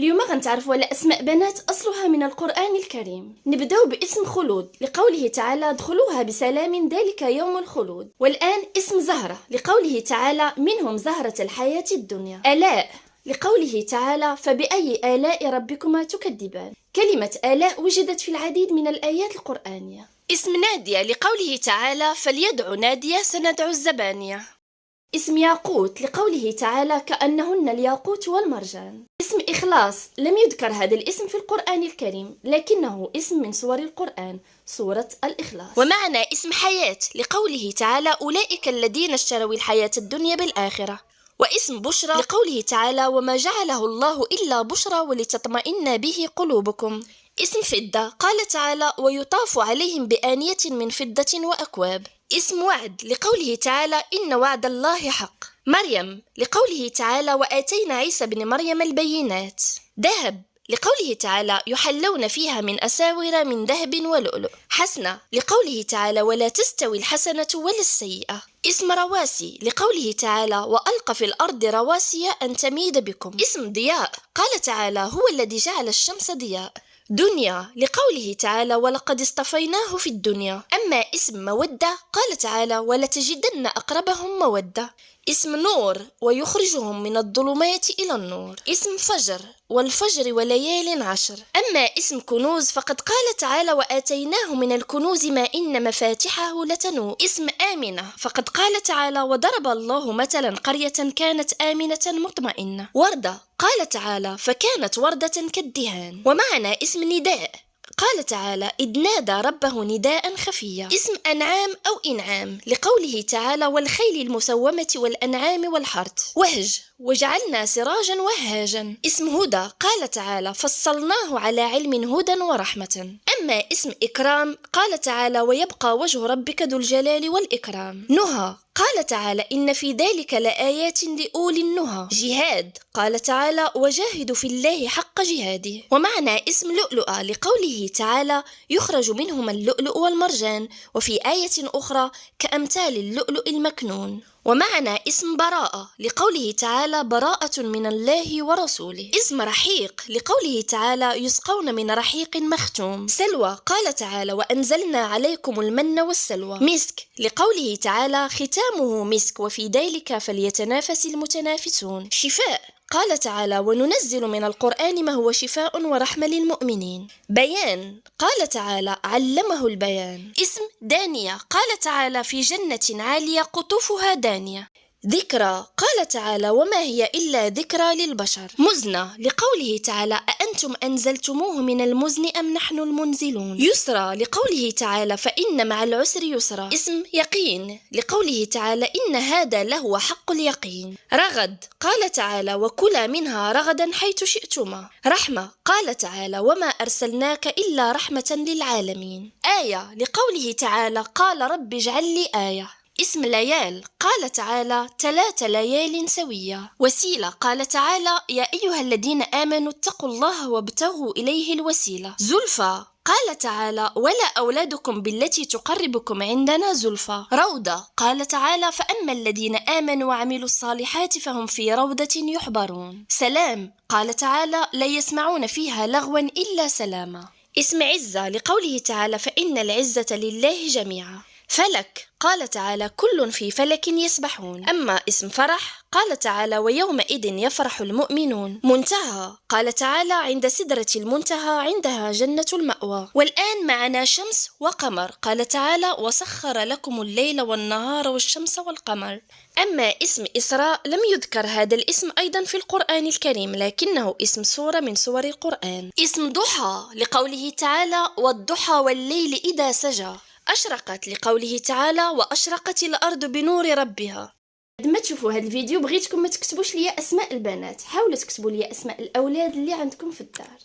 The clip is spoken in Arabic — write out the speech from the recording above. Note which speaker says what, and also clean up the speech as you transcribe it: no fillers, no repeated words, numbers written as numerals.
Speaker 1: اليوم غنتعرفوا على أسماء بنات أصلها من القرآن الكريم. نبداو باسم خلود لقوله تعالى ادخلوها بسلام ذلك يوم الخلود. والآن اسم زهرة لقوله تعالى منهم زهرة الحياة الدنيا. آلاء لقوله تعالى فبأي آلاء ربكما تكذبان. كلمة آلاء وجدت في العديد من الآيات القرآنية. اسم نادية لقوله تعالى فليدع نادية سندع الزبانية. اسم ياقوت لقوله تعالى كأنهن الياقوت والمرجان. اسم إخلاص لم يذكر هذا الاسم في القرآن الكريم لكنه اسم من سور القرآن، سورة الإخلاص. ومعنى اسم حياة لقوله تعالى أولئك الذين اشتروا الحياة الدنيا بالآخرة. واسم بشرى لقوله تعالى وما جعله الله إلا بشرى ولتطمئن به قلوبكم. اسم فضة قال تعالى ويطاف عليهم بآنية من فضة وأكواب. اسم وعد لقوله تعالى إن وعد الله حق. مريم لقوله تعالى وآتينا عيسى بن مريم البينات. ذهب لقوله تعالى يحلون فيها من أساور من ذهب ولؤلؤ. حسنة لقوله تعالى ولا تستوي الحسنة ولا السيئة. اسم رواسي لقوله تعالى وألقى في الأرض رواسي أن تميد بكم. اسم ضياء قال تعالى هو الذي جعل الشمس ضياء. دنيا لقوله تعالى ولقد اصطفيناه في الدنيا. أما اسم مودة قال تعالى ولتجدن أقربهم مودة. اسم نور ويخرجهم من الظلمات إلى النور. اسم فجر والفجر وليال عشر. أما اسم كنوز فقد قال تعالى وآتيناه من الكنوز ما إن مفاتحه لتنوء. اسم آمنة فقد قال تعالى وضرب الله مثلا قرية كانت آمنة مطمئنة. وردة قال تعالى فكانت وردة كالدهان. ومعنى اسم نداء قال تعالى إذ نادى ربه نداء خفيا. اسم أنعام أو إنعام لقوله تعالى والخيل المسومة والأنعام والحرث. وهج وجعلنا سراجا وهاجا. اسم هدى قال تعالى فصلناه على علم هدى ورحمة. أما اسم إكرام قال تعالى ويبقى وجه ربك ذو الجلال والإكرام. نهى قال تعالى إن في ذلك لآيات لأولي النهى. جهاد قال تعالى وجاهدوا في الله حق جهاده. ومعنى اسم لؤلؤة لقوله تعالى يخرج منهما اللؤلؤ والمرجان. وفي آية أخرى كأمثال اللؤلؤ المكنون. ومعنى اسم براءة لقوله تعالى براءة من الله ورسوله. اسم رحيق لقوله تعالى يسقون من رحيق مختوم. سلوى قال تعالى وأنزلنا عليكم المن والسلوى. مسك لقوله تعالى ختامه مسك وفي ذلك فليتنافس المتنافسون. شفاء قال تعالى وننزل من القرآن ما هو شفاء ورحمة للمؤمنين. بيان قال تعالى علمه البيان. اسم دانية قال تعالى في جنة عالية قطوفها دانية. ذكرى قال تعالى وما هي إلا ذكرى للبشر. مزنة لقوله تعالى أأنتم أنزلتموه من المزن أم نحن المنزلون. يسرى لقوله تعالى فإن مع العسر يسرى. اسم يقين لقوله تعالى إن هذا لهو حق اليقين. رغد قال تعالى وكلا منها رغدا حيث شئتما. رحمة قال تعالى وما أرسلناك إلا رحمة للعالمين. آية لقوله تعالى قال رب اجعل لي آية. اسم ليال قال تعالى 3 ليال سوية. وسيلة قال تعالى يا أيها الذين آمنوا اتقوا الله وابتغوا إليه الوسيلة. زلفى قال تعالى ولا أولادكم بالتي تقربكم عندنا زلفى. روضة قال تعالى فأما الذين آمنوا وعملوا الصالحات فهم في روضة يحبرون. سلام قال تعالى لا يسمعون فيها لغوا إلا سلاما. اسم عزة لقوله تعالى فإن العزة لله جميعا. فلك قال تعالى كل في فلك يسبحون. أما اسم فرح قال تعالى ويومئذ يفرح المؤمنون. منتهى قال تعالى عند سدرة المنتهى عندها جنة المأوى. والآن معنا شمس وقمر قال تعالى وسخر لكم الليل والنهار والشمس والقمر. أما اسم إسراء لم يذكر هذا الاسم أيضا في القرآن الكريم لكنه اسم سورة من سور القرآن. اسم ضحى لقوله تعالى والضحى والليل إذا سجى. أشرقت لقوله تعالى وأشرقت الأرض بنور ربها. بعد ما تشوفوا هذا الفيديو بغيتكم ما تكتبوش لي أسماء البنات، حاولوا تكتبوا لي أسماء الأولاد اللي عندكم في الدار.